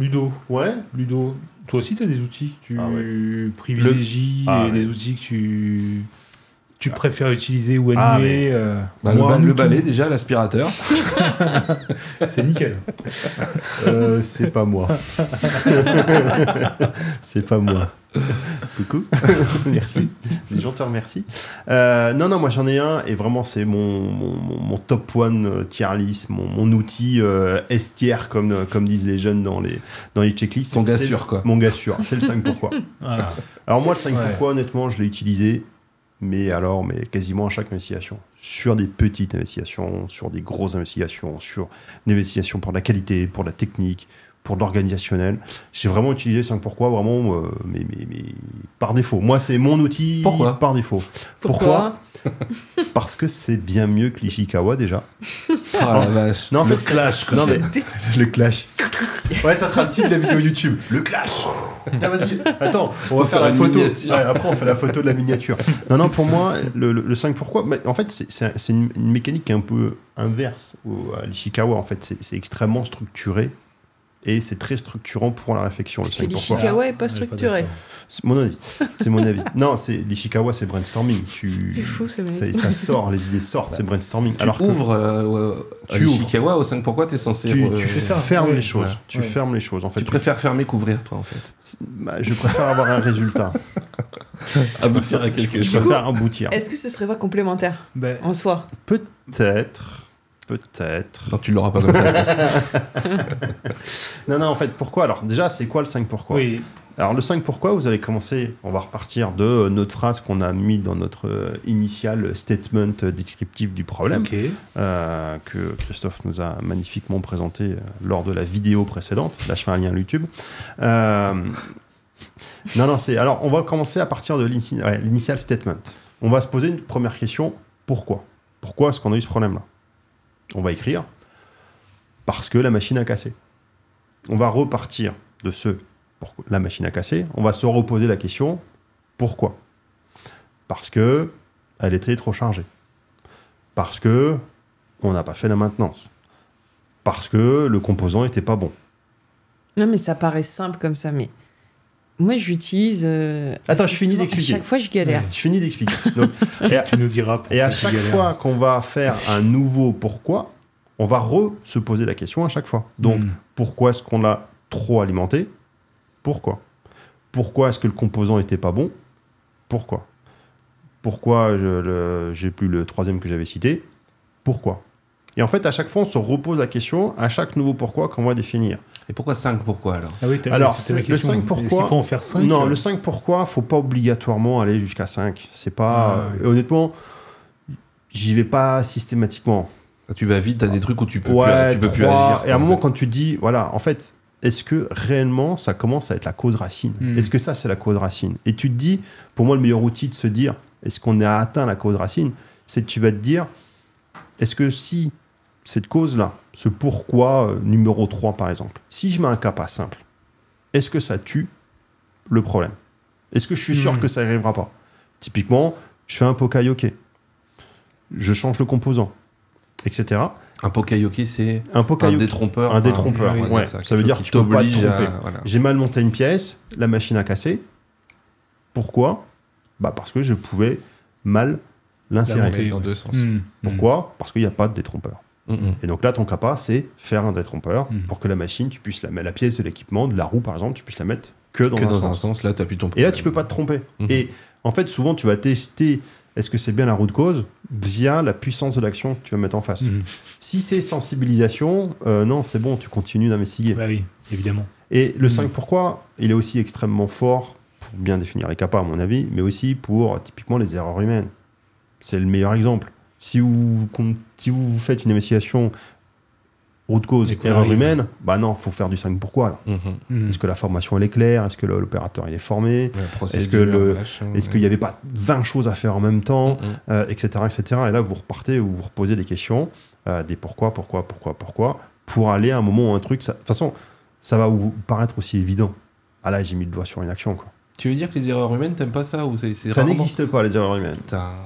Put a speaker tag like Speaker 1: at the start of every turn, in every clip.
Speaker 1: Ludo.
Speaker 2: Ouais.
Speaker 1: Ludo. Toi aussi, tu as des outils que tu
Speaker 2: Ah ouais.
Speaker 1: privilégies et des outils que tu préfères utiliser ou
Speaker 2: Ah,
Speaker 1: animer.
Speaker 3: Le balai, déjà, l'aspirateur.
Speaker 1: C'est nickel.
Speaker 2: C'est pas moi. C'est pas moi. Coucou. Merci. Les gens te remercient. Non, moi j'en ai un et vraiment c'est mon top one tier list, mon outil S-tier comme disent les jeunes dans les checklists.
Speaker 3: Ton gars sûr, quoi.
Speaker 2: Mon gars sûr. C'est le 5 pourquoi.
Speaker 1: Voilà.
Speaker 2: Alors moi le 5 pourquoi, honnêtement, je l'ai utilisé. Mais quasiment à chaque investigation. Sur des petites investigations, sur des grosses investigations, sur des investigations pour la qualité, pour la technique, pour l'organisationnel. J'ai vraiment utilisé 5 pourquoi, vraiment, mais par défaut. Moi, c'est mon outil par défaut. Pourquoi Parce que c'est bien mieux que l'Ishikawa, déjà.
Speaker 3: La vache.
Speaker 2: Non, en fait,
Speaker 1: Le clash, quoi.
Speaker 2: Non, mais le clash. Ouais, ça sera le titre de la vidéo YouTube. Le clash. Ah, vas-y, attends, on va faire la photo. Ouais, après, on fait la photo de la miniature. Non, pour moi, le 5 pourquoi, en fait, c'est une mécanique qui est un peu inverse à l'Ishikawa. En fait, c'est extrêmement structuré. Et c'est très structurant pour la réflexion.
Speaker 4: Parce que l'Ishikawa n'est pas structuré.
Speaker 2: C'est mon avis. C'est mon avis. Non, l'Ishikawa, c'est brainstorming.
Speaker 4: C'est fou,
Speaker 2: ça sort, les idées sortent, c'est brainstorming.
Speaker 3: Tu ouvres l'Ishikawa au 5 pourquoi, t'es censé...
Speaker 2: Tu fermes les choses. Tu fermes les choses. En fait,
Speaker 3: tu préfères fermer qu'ouvrir, toi, en fait.
Speaker 2: Je préfère avoir un résultat.
Speaker 3: Aboutir à quelque chose.
Speaker 2: Je préfère aboutir.
Speaker 4: Est-ce que ce serait pas complémentaire en soi?
Speaker 2: Peut-être.
Speaker 3: Non, tu l'auras pas comme ça.
Speaker 2: Non, en fait, pourquoi? Alors, déjà, c'est quoi le 5 pourquoi?
Speaker 1: Oui.
Speaker 2: Alors, le 5 pourquoi, vous allez commencer, on va repartir de notre phrase qu'on a mis dans notre initial statement descriptif du problème, que Christophe nous a magnifiquement présenté lors de la vidéo précédente. Là, je fais un lien à YouTube. Alors, on va commencer à partir de l'initial statement. On va se poser une première question, pourquoi? Pourquoi est-ce qu'on a eu ce problème-là? On va écrire parce que la machine a cassé. On va repartir de pourquoi la machine a cassé. On va se reposer la question pourquoi? Parce que elle était trop chargée. Parce que on n'a pas fait la maintenance. Parce que le composant n'était pas bon.
Speaker 4: Non, mais ça paraît simple comme ça, mais moi j'utilise.
Speaker 2: Attends, je finis d'expliquer.
Speaker 4: À chaque fois, je galère.
Speaker 2: Je finis d'expliquer.
Speaker 1: Tu nous diras.
Speaker 2: Et à chaque fois qu'on va faire un nouveau pourquoi, on va se poser la question à chaque fois. Donc, pourquoi est-ce qu'on l'a trop alimenté? Pourquoi? Pourquoi est-ce que le composant n'était pas bon? Pourquoi? Pourquoi j'ai plus le troisième que j'avais cité? Pourquoi? Et en fait, à chaque fois, on se repose la question à chaque nouveau pourquoi qu'on va définir.
Speaker 3: Et pourquoi 5 pourquoi alors?
Speaker 2: Ah oui, alors, le 5 pourquoi...
Speaker 1: Est-ce qu'il faut en faire 5?
Speaker 2: Non, le 5 pourquoi, il ne faut pas obligatoirement aller jusqu'à 5. C'est pas... Honnêtement, j'y vais pas systématiquement.
Speaker 3: Tu vas vite, tu as des trucs où tu peux plus agir.
Speaker 2: Et à un moment, quand tu te dis, voilà, en fait, est-ce que réellement, ça commence à être la cause racine? Est-ce que ça, c'est la cause racine? Et tu te dis, pour moi, le meilleur outil de se dire, est-ce qu'on a atteint la cause racine? C'est que tu vas te dire, est-ce que si cette cause-là, ce pourquoi numéro 3 par exemple, si je mets un cas pas simple, est-ce que ça tue le problème? Est-ce que je suis sûr que ça n'arrivera pas? Typiquement, je fais un pokayoke, je change le composant, etc.
Speaker 3: Un pokayoke, c'est
Speaker 2: un
Speaker 3: détrompeur.
Speaker 2: Un détrompeur, ouais. Ça veut dire que tu peux pas te tromper.
Speaker 3: Voilà.
Speaker 2: J'ai mal monté une pièce, la machine a cassé. Pourquoi? Parce que je pouvais mal l'insérer.
Speaker 3: Dans deux sens.
Speaker 2: Pourquoi? Parce qu'il n'y a pas de détrompeur. Et donc là, ton CAPA, c'est faire un détrompeur pour que la machine, tu puisses la pièce de l'équipement, de la roue par exemple, tu puisses la mettre que dans un sens.
Speaker 3: Là, tu appuies ton
Speaker 2: problème. Et là, tu peux pas te tromper. Et en fait, souvent, tu vas tester est-ce que c'est bien la route cause via la puissance de l'action que tu vas mettre en face. Si c'est sensibilisation, non, c'est bon, tu continues d'investiguer.
Speaker 1: Bah oui, évidemment.
Speaker 2: Et le 5 pourquoi, il est aussi extrêmement fort pour bien définir les CAPA, à mon avis, mais aussi pour typiquement les erreurs humaines. C'est le meilleur exemple. Si vous faites une investigation route cause, erreur humaine, non, il faut faire du 5 pourquoi. Est-ce que la formation elle est claire? Est-ce que l'opérateur il est formé? Est-ce qu'il n'y avait pas 20 choses à faire en même temps, etc., etc. Et là, vous repartez ou vous reposez des questions, des pourquoi, pour aller à un moment où un truc... De toute façon, ça va vous paraître aussi évident. Ah là, j'ai mis le doigt sur une action, quoi.
Speaker 3: Tu veux dire que les erreurs humaines, t'aimes pas ça ou c'est
Speaker 2: Ça n'existe pas, les erreurs humaines.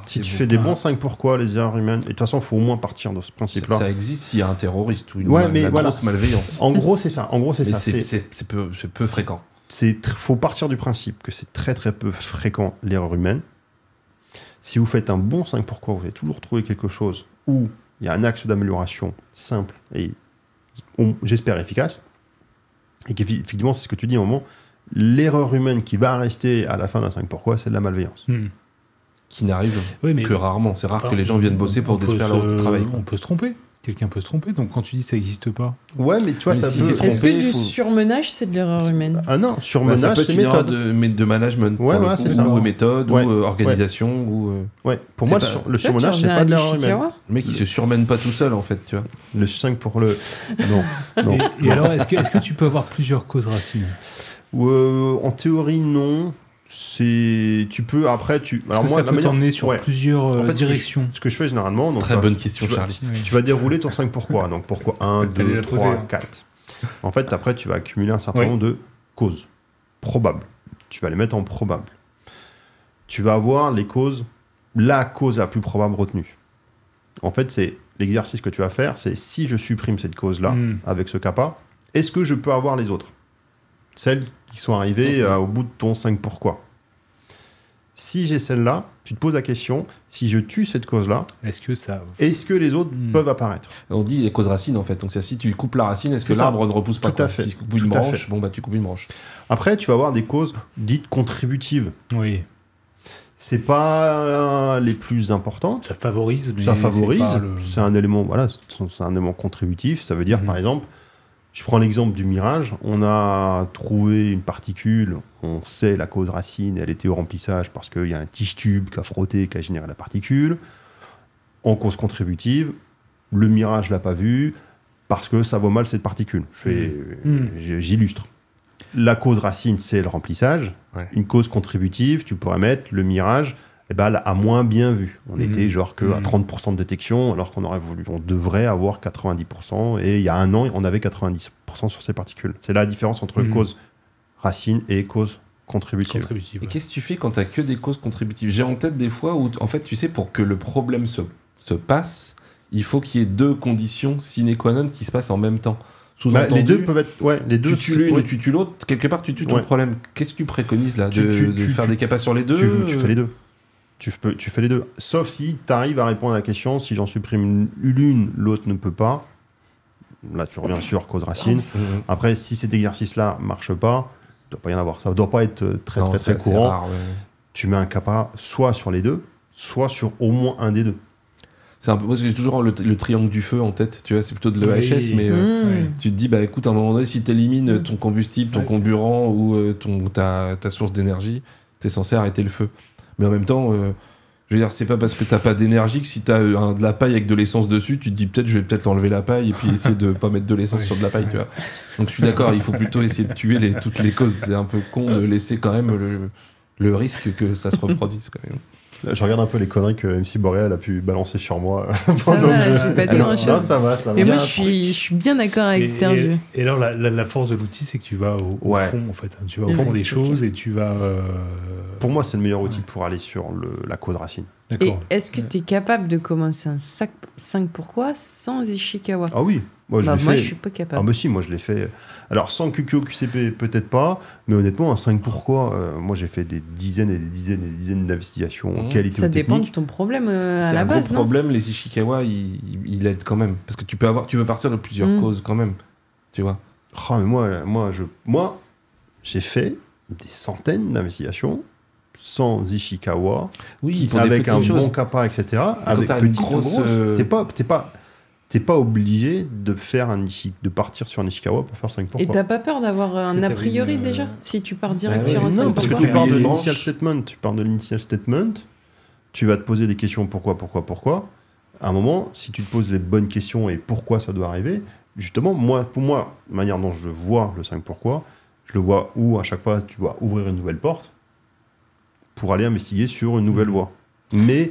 Speaker 2: Si tu fais des bons 5 pourquoi, les erreurs humaines, et de toute façon, il faut au moins partir de ce principe-là.
Speaker 3: Ça existe s'il y a un terroriste ou une grosse malveillance.
Speaker 2: En gros, c'est ça.
Speaker 3: C'est peu fréquent.
Speaker 2: Faut partir du principe que c'est très très peu fréquent l'erreur humaine. Si vous faites un bon 5 pourquoi, vous allez toujours trouver quelque chose où il y a un axe d'amélioration simple et j'espère efficace. Et qu'effectivement, c'est ce que tu dis à un moment. L'erreur humaine qui va rester à la fin d'un 5 pourquoi, c'est de la malveillance.
Speaker 3: Qui n'arrive que rarement. C'est rare que les gens viennent bosser pour détruire leur travail.
Speaker 1: On peut se tromper. Quelqu'un peut se tromper. Donc quand tu dis que ça n'existe pas.
Speaker 2: Ouais, mais tu vois, ça peut.
Speaker 4: Est-ce que du surmenage, c'est de l'erreur humaine?
Speaker 2: Ah non, surmenage, c'est méthode.
Speaker 3: De management.
Speaker 2: Ouais, c'est ça.
Speaker 3: Ou méthode, ou organisation.
Speaker 2: Ouais, pour moi, le surmenage, c'est pas de l'erreur humaine.
Speaker 3: Le mec, il se surmène pas tout seul, en fait, tu vois.
Speaker 2: Le 5 pour le. Non.
Speaker 1: Et alors, est-ce que tu peux avoir plusieurs causes racines?
Speaker 2: En théorie, non. Tu peux après alors
Speaker 1: moi, ça peut t'emmener sur plusieurs directions.
Speaker 2: Ce que je fais généralement, donc
Speaker 3: très bonne question, Charlie.
Speaker 2: Tu vas dérouler ton 5 pourquoi. Donc pourquoi 1, 2, 3, 4. En fait, après, tu vas accumuler un certain nombre de causes probables. Tu vas les mettre en probable. Tu vas avoir la cause la plus probable retenue. En fait, c'est l'exercice que tu vas faire, c'est si je supprime cette cause-là avec ce kappa, est-ce que je peux avoir les autres? Celles qui sont arrivées au bout de ton 5 pourquoi. Si j'ai celle-là, tu te poses la question, si je tue cette cause-là, est-ce que les autres peuvent apparaître?
Speaker 3: On dit les causes racines, en fait. Donc, si tu coupes la racine, est-ce que l'arbre ne repousse pas?
Speaker 2: Tout à fait.
Speaker 3: Si tu coupes une branche, tu coupes une branche.
Speaker 2: Après, tu vas avoir des causes dites contributives.
Speaker 1: Oui.
Speaker 2: C'est pas les plus importantes.
Speaker 1: Ça favorise.
Speaker 2: C'est un élément, c'est un élément contributif. Ça veut dire, par exemple, je prends l'exemple du mirage. On a trouvé une particule, on sait la cause racine, elle était au remplissage parce qu'il y a un tige-tube qui a frotté, qui a généré la particule. En cause contributive, le mirage l'a pas vu parce que ça vaut mal cette particule. J'illustre. La cause racine, c'est le remplissage. Ouais. Une cause contributive, tu pourrais mettre le mirage, elle a moins bien vu. On était genre que à 30% de détection, alors qu'on devrait avoir 90%. Et il y a un an, on avait 90% sur ces particules. C'est la différence entre cause racine et cause contributive.
Speaker 3: Et qu'est-ce que tu fais quand tu n'as que des causes contributives? J'ai en tête des fois où, en fait, tu sais, pour que le problème se passe, il faut qu'il y ait deux conditions sine qua non qui se passent en même temps.
Speaker 2: Les deux peuvent être. Ouais, les deux.
Speaker 3: Tu tues l'une et tu tues l'autre. Quelque part, tu tues ton problème. Qu'est-ce que tu préconises là? De faire des capas sur les deux?
Speaker 2: Tu fais les deux. Tu fais les deux. Sauf si tu arrives à répondre à la question, si j'en supprime l'une, l'autre ne peut pas. Là, tu reviens sur cause racine. Après, si cet exercice-là marche pas, il ne doit pas y en avoir. Ça ne doit pas être très courant. Rare, tu mets un kappa soit sur les deux, soit sur au moins un des deux.
Speaker 3: C'est un peu, moi, j'ai toujours le triangle du feu en tête, tu vois, c'est plutôt de l'EHS, mais tu te dis, bah écoute, à un moment donné, si tu élimines ton combustible, ton comburant ou ta source d'énergie, tu es censé arrêter le feu. Mais en même temps, je veux dire, c'est pas parce que t'as pas d'énergie que si t'as de la paille avec de l'essence dessus, tu te dis je vais peut-être enlever la paille et puis essayer de pas mettre de l'essence sur de la paille, tu vois. Donc je suis d'accord, il faut plutôt essayer de tuer toutes les causes. C'est un peu con de laisser quand même le risque que ça se reproduise quand même.
Speaker 2: Je regarde un peu les conneries que MC Boréal a pu balancer sur moi.
Speaker 4: J'ai pas dit grand-chose.
Speaker 2: Ça va.
Speaker 4: Mais moi, je suis bien d'accord avec Tervieux.
Speaker 1: Et alors, la force de l'outil, c'est que tu vas au fond, en fait. Tu vas au fond des choses et tu vas...
Speaker 2: Pour moi, c'est le meilleur outil pour aller sur la cause racine.
Speaker 4: Et est-ce que tu es capable de commencer un 5 pourquoi sans Ishikawa?
Speaker 2: Ah oui. Moi, je
Speaker 4: suis pas capable.
Speaker 2: Ah, mais si, moi, je l'ai fait. Alors, sans QQO, QCP, peut-être pas, mais honnêtement, un 5 pourquoi, moi, j'ai fait des dizaines et des dizaines et des dizaines d'investigations qualité ou technique.
Speaker 4: Ça dépend de ton problème à la base, non?
Speaker 3: C'est un problème, les Ishikawa, il aide quand même. Parce que tu peux partir de plusieurs causes quand même, tu vois.
Speaker 2: Ah, mais moi, j'ai fait des centaines d'investigations sans Ishikawa, avec un bon kappa, etc. Avec petite grosse... T'es pas obligé de partir sur un Ishikawa pour faire 5 pourquoi.
Speaker 4: Et t'as pas peur d'avoir un a priori déjà si tu pars direct sur un 5 pourquoi?
Speaker 2: Non, parce que tu pars de l'initial statement. Tu vas te poser des questions pourquoi. À un moment, si tu te poses les bonnes questions et pourquoi ça doit arriver, justement, pour moi, la manière dont je vois le 5 pourquoi, je le vois où à chaque fois tu dois ouvrir une nouvelle porte pour aller investiguer sur une nouvelle voie. Mais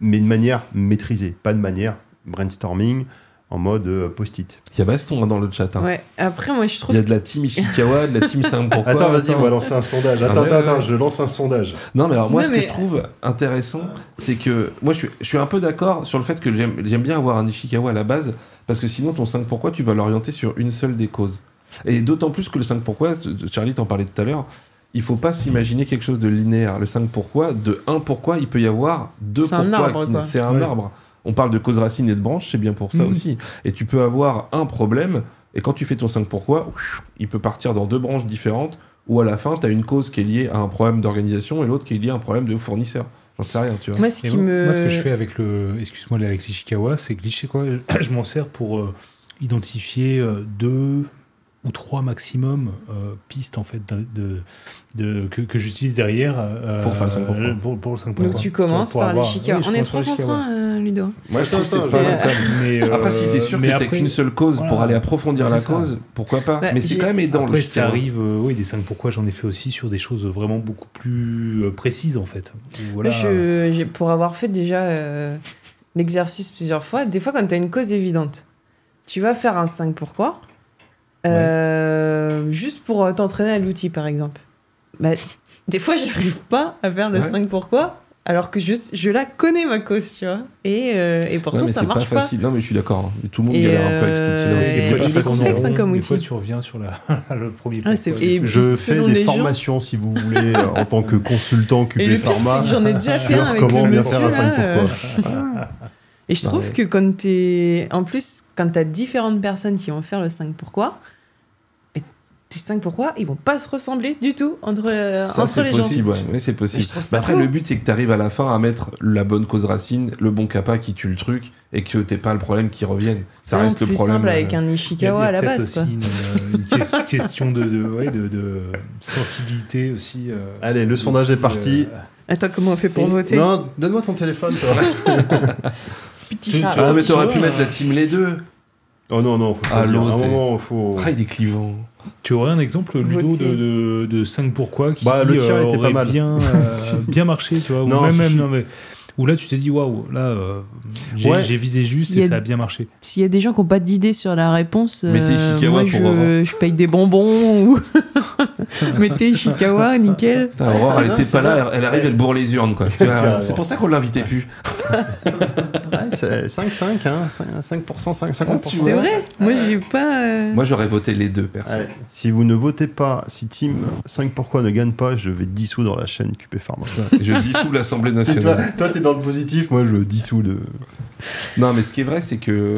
Speaker 2: de manière maîtrisée, pas de manière brainstorming, en mode post-it.
Speaker 3: Il y a baston dans le chat.
Speaker 4: Ouais. Après, moi, je trouve.
Speaker 3: Il y a de la team Ishikawa, de la team 5 pourquoi.
Speaker 2: Attends, vas-y, on va lancer un sondage. Attends, je lance un sondage.
Speaker 3: Non, mais alors moi, ce que je trouve intéressant, c'est que moi, je suis un peu d'accord sur le fait que j'aime bien avoir un Ishikawa à la base, parce que sinon, ton 5 pourquoi, tu vas l'orienter sur une seule des causes. Et d'autant plus que le 5 pourquoi, Charlie t'en parlait tout à l'heure, il faut pas s'imaginer quelque chose de linéaire. Le 5 pourquoi, de 1 pourquoi, il peut y avoir 2 pourquoi.
Speaker 4: C'est un arbre, quoi.
Speaker 3: C'est un arbre. On parle de cause racine et de branche, c'est bien pour ça aussi. Et tu peux avoir un problème, et quand tu fais ton 5 pourquoi, il peut partir dans 2 branches différentes, où à la fin, tu as une cause qui est liée à un problème d'organisation et l'autre qui est liée à un problème de fournisseur. J'en sais rien, tu vois.
Speaker 1: Moi, ce que je fais avec avec l'Ishikawa, c'est que l'Ishikawa, je m'en sers pour identifier 2 ou 3 maximum pistes en fait que j'utilise derrière
Speaker 3: pour faire le 5 pourquoi.
Speaker 1: Pour le 5 pourquoi.
Speaker 4: Donc tu commences par l'Ishikawa. On est 3 contre 1, Ludo.
Speaker 3: Moi je trouve que c'est pas mal. Mais après, si t'es sûr que t'as qu'une seule cause pour aller approfondir la cause, pourquoi pas. Mais c'est quand même aidant.
Speaker 1: Après, ça arrive, des 5 pourquoi, j'en ai fait aussi sur des choses vraiment beaucoup plus précises en fait.
Speaker 4: Voilà. Pour avoir fait déjà l'exercice plusieurs fois, des fois quand t'as une cause évidente, tu vas faire un 5 pourquoi. Juste pour t'entraîner à l'outil par exemple. Des fois j'arrive pas à faire le 5 pourquoi alors que je la connais ma cause, tu vois, et pourtant ça marche pas.
Speaker 3: Facile. Non mais je suis d'accord, tout le monde galère un peu avec cet outil-là aussi.
Speaker 4: Il est complexe comme outil.
Speaker 1: Des fois tu reviens sur le premier
Speaker 2: je fais des formations si vous voulez en tant que consultant QP Pharma.
Speaker 4: Et j'en ai déjà fait un avec
Speaker 2: comment bien faire un 5 pourquoi.
Speaker 4: Et je trouve que quand t'as différentes personnes qui vont faire le 5 pourquoi, tes 5 pourquoi, ils vont pas se ressembler du tout entre les
Speaker 3: possible,
Speaker 4: gens.
Speaker 3: Oui, c'est possible. Après, le but, c'est que tu arrives à la fin à mettre la bonne cause racine, le bon kappa qui tue le truc, et que t'aies pas le problème qui revienne. Ça reste le problème.
Speaker 4: C'est plus simple avec un Ishikawa à la base.
Speaker 1: Il y a peut-être aussi une question de sensibilité aussi.
Speaker 2: Allez, le sondage est parti.
Speaker 4: Attends, comment on fait pour voter ?
Speaker 2: Non, donne-moi ton téléphone, toi.
Speaker 4: Petit chat.
Speaker 3: Ah, mais t'aurais pu mettre la team les deux.
Speaker 2: Oh non, faut choisir. À un moment, faut...
Speaker 3: Ah, il est clivant.
Speaker 1: Tu aurais un exemple, Ludo, de 5 pourquoi qui
Speaker 2: le tien était
Speaker 1: aurait
Speaker 2: pas mal.
Speaker 1: bien marché, tu vois.
Speaker 2: Non,
Speaker 1: où là, tu t'es dit, waouh, là, j'ai visé juste et ça a bien marché.
Speaker 4: S'il y a des gens qui n'ont pas d'idée sur la réponse, moi, je paye des bonbons ou... Mettez Ishikawa, nickel.
Speaker 3: Aurore, elle était pas là, elle arrive, elle bourre les urnes, quoi. C'est pour ça qu'on l'invitait plus.
Speaker 2: C'est 5-5, hein. 5%, 50%.
Speaker 4: C'est vrai. Moi, j'ai pas...
Speaker 3: Moi, j'aurais voté les deux, perso.
Speaker 2: Si vous ne votez pas, si Team 5 pourquoi ne gagne pas, je vais dissoudre la chaîne QP Pharma.
Speaker 3: Je dissous l'Assemblée nationale.
Speaker 2: Toi, t'es dans le positif, moi, je dissous le...
Speaker 3: Non, mais ce qui est vrai, c'est que...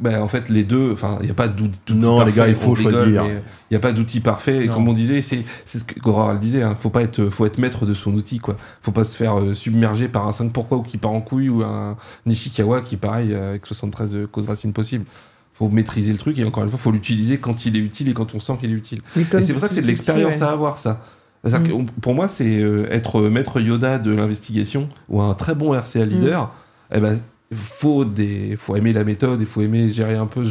Speaker 3: en fait, les deux... Enfin, il n'y a pas d'outil parfait.
Speaker 2: Non, les gars, il faut choisir.
Speaker 3: Il n'y a pas d'outil parfait. Et comme on disait, c'est ce qu'Aurore disait, hein, faut être maître de son outil, quoi. Faut pas se faire submerger par un 5 pourquoi ou qui part en couille ou un Ishikawa qui, pareil, avec 73 causes racines possibles. Faut maîtriser le truc et encore une fois, faut l'utiliser quand il est utile et quand on sent qu'il est utile. Et c'est pour ça que c'est de l'expérience à avoir, ça. Que pour moi, c'est être maître Yoda de l'investigation ou un très bon RCA leader. Faut aimer la méthode, il faut aimer gérer un peu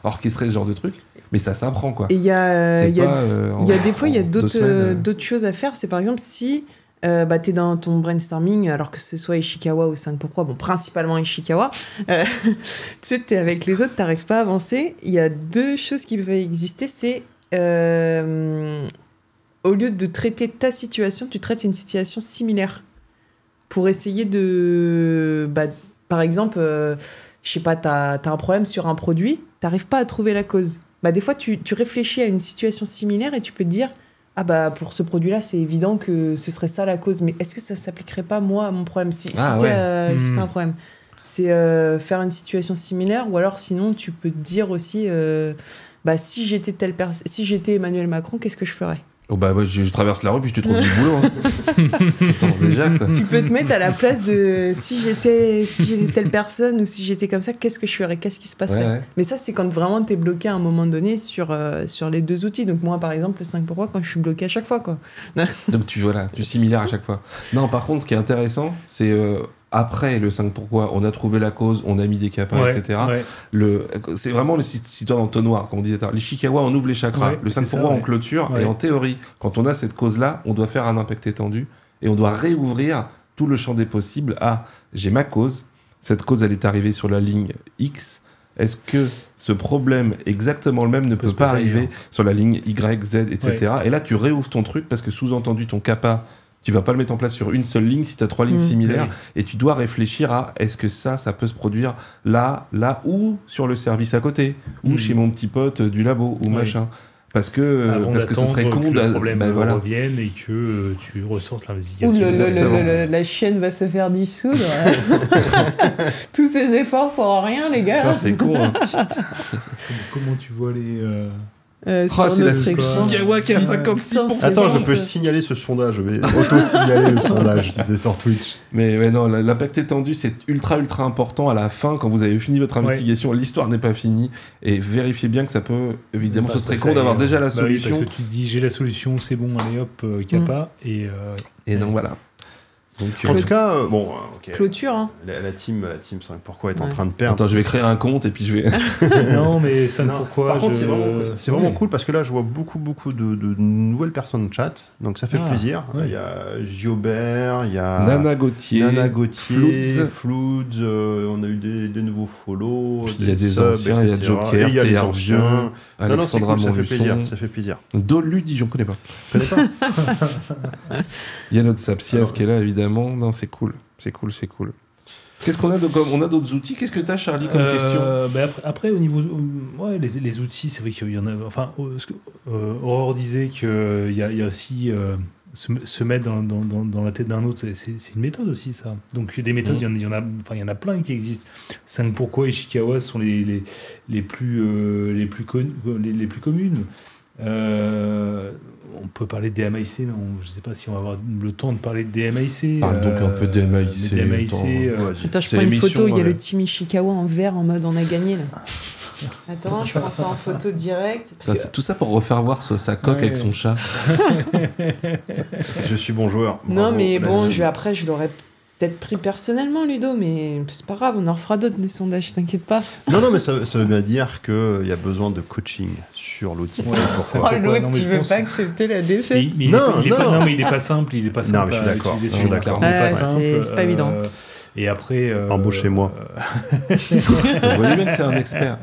Speaker 3: orchestrer ce genre de truc. Mais ça s'apprend, quoi.
Speaker 4: Et il y a des fois, il y a d'autres choses à faire. C'est par exemple si t'es dans ton brainstorming, alors que ce soit Ishikawa ou 5 pourquoi, bon, principalement Ishikawa, tu sais, t'es avec les autres, t'arrives pas à avancer. Il y a 2 choses qui peuvent exister. C'est au lieu de traiter ta situation, tu traites une situation similaire pour essayer de... par exemple, je sais pas, t'as un problème sur un produit, t'arrives pas à trouver la cause. Des fois, tu réfléchis à une situation similaire et tu peux te dire pour ce produit-là, c'est évident que ce serait ça la cause, mais est-ce que ça s'appliquerait pas, moi, à mon problème si t'as un problème. C'est faire une situation similaire, ou alors sinon, tu peux te dire aussi si j'étais Emmanuel Macron, qu'est-ce que je ferais ?
Speaker 3: Moi, je traverse la rue puis je te trouve du boulot. Attends, déjà, quoi.
Speaker 4: Tu peux te mettre à la place de si j'étais telle personne ou si j'étais comme ça, qu'est-ce que je ferais ? Qu'est-ce qui se passerait ? Mais ça, c'est quand vraiment t'es bloqué à un moment donné sur les 2 outils. Donc moi, par exemple, le 5 pourquoi, quand je suis bloqué à chaque fois, quoi.
Speaker 3: Donc tu similaire à chaque fois. Non, par contre, ce qui est intéressant, c'est après le 5 pourquoi, on a trouvé la cause, on a mis des kappas, etc. C'est vraiment le histoire d'entonnoir, comme on disait. L'Ishikawa, on ouvre les chakras. Le 5 pourquoi, on clôture. Et en théorie, quand on a cette cause-là, on doit faire un impact étendu et on doit réouvrir tout le champ des possibles à j'ai ma cause. Cette cause, elle est arrivée sur la ligne X. est-ce que ce problème exactement le même ne peut pas arriver sur la ligne Y, Z, etc. Et là, tu réouvres ton truc parce que sous-entendu, ton CAPA, tu vas pas le mettre en place sur une seule ligne si tu as 3 lignes similaires et tu dois réfléchir à est-ce que ça peut se produire là ou sur le service à côté ou chez mon petit pote du labo ou machin. Parce que ce serait con
Speaker 1: que le problème revienne et que tu ressortes l'investigation.
Speaker 4: La chaîne va se faire dissoudre. Tous ces efforts pour rien, les gars.
Speaker 3: Putain, c'est con. Hein.
Speaker 1: Comment tu vois les...
Speaker 4: sur notre section.
Speaker 3: Chikawa qui a 56%.
Speaker 2: Attends, je peux signaler ce sondage. Je vais auto-signaler le sondage si c'est sur Twitch.
Speaker 3: Mais non, l'impact étendu, c'est ultra important. À la fin, quand vous avez fini votre investigation, l'histoire n'est pas finie. Et vérifiez bien que ça peut... Évidemment, ce serait con d'avoir déjà la solution.
Speaker 1: Oui, parce que tu te dis, j'ai la solution, c'est bon, allez hop, CAPA.
Speaker 3: Et donc voilà.
Speaker 2: Donc, en tout cas,
Speaker 4: clôture. Hein.
Speaker 2: La team 5 pourquoi est en train de perdre.
Speaker 3: Attends, je vais créer un compte et puis je vais.
Speaker 1: Non, mais ça pourquoi.
Speaker 2: Par contre, c'est vraiment cool parce que là, je vois beaucoup de nouvelles personnes chat, donc ça fait plaisir. Il y a Giobert, il y a
Speaker 3: Nana Gauthier,
Speaker 2: Floods, on a eu des nouveaux follows,
Speaker 3: il y a des anciens, il y a Joker,
Speaker 2: il y a les anciens.
Speaker 3: Alexandra Montluçon,
Speaker 2: ça fait plaisir.
Speaker 3: Doludi, j'en connais pas. Il y a notre Sapsias qui est là, évidemment. Non, c'est cool. Qu'est-ce qu'on a on a d'autres outils. Qu'est-ce que tu as, Charlie, comme question
Speaker 1: après, au niveau... les outils, c'est vrai qu'il y en a... Enfin, Aurore disait qu'il y a aussi... se mettre dans la tête d'un autre, c'est une méthode aussi, ça. Donc, des méthodes, il y en a plein qui existent. 5 pourquoi et Ishikawa sont les plus communes. On peut parler de DMAIC, non, je ne sais pas si on va avoir le temps de parler de DMAIC.
Speaker 3: Parle donc un peu de DMAIC.
Speaker 4: Attends, je prends une photo, il y a le team Ishikawa en vert en mode on a gagné là. Attends, je prends ça en photo directe.
Speaker 3: C'est tout ça pour refaire voir sa coque avec son chat.
Speaker 2: Je suis bon joueur.
Speaker 4: Non, mais bon, après, je l'aurais peut-être pris personnellement, Ludo, mais c'est pas grave, on en refera d'autres des sondages, t'inquiète pas.
Speaker 2: Non, mais ça veut bien dire qu'il y a besoin de coaching sur l'outil.
Speaker 4: L'autre qui veut pas accepter la défaite.
Speaker 1: Non, mais il n'est pas simple. Il est pas simple.
Speaker 2: Non, mais je suis d'accord.
Speaker 4: C'est pas évident.
Speaker 1: Et après...
Speaker 2: Embauchez-moi.
Speaker 3: Vous voyez bien que c'est un expert.